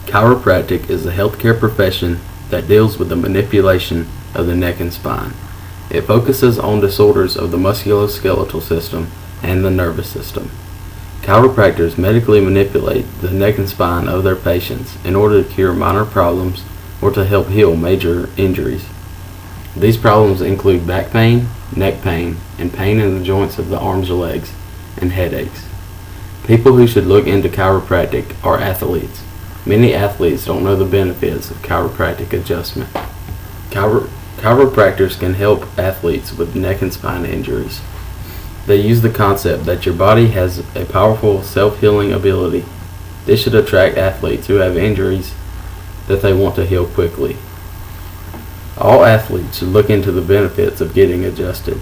Chiropractic is a healthcare profession that deals with the manipulation of the neck and spine. It focuses on disorders of the musculoskeletal system and the nervous system. Chiropractors medically manipulate the neck and spine of their patients in order to cure minor problems or to help heal major injuries. These problems include back pain, neck pain, and pain in the joints of the arms or legs, and headaches. People who should look into chiropractic are athletes. Many athletes don't know the benefits of chiropractic adjustment. Chiropractors can help athletes with neck and spine injuries. They use the concept that your body has a powerful self-healing ability. This should attract athletes who have injuries that they want to heal quickly. All athletes should look into the benefits of getting adjusted.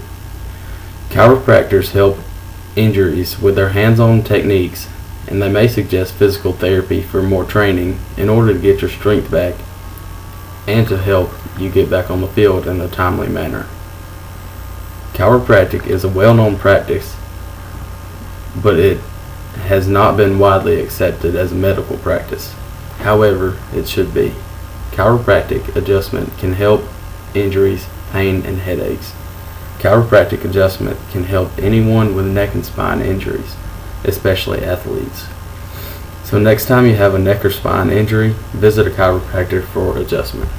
Chiropractors help injuries with their hands-on techniques, and they may suggest physical therapy for more training in order to get your strength back and to help you get back on the field in a timely manner. Chiropractic is a well-known practice, but it has not been widely accepted as a medical practice. However, it should be. Chiropractic adjustment can help injuries, pain, and headaches. Chiropractic adjustment can help anyone with neck and spine injuries, especially athletes. So next time you have a neck or spine injury, visit a chiropractor for adjustment.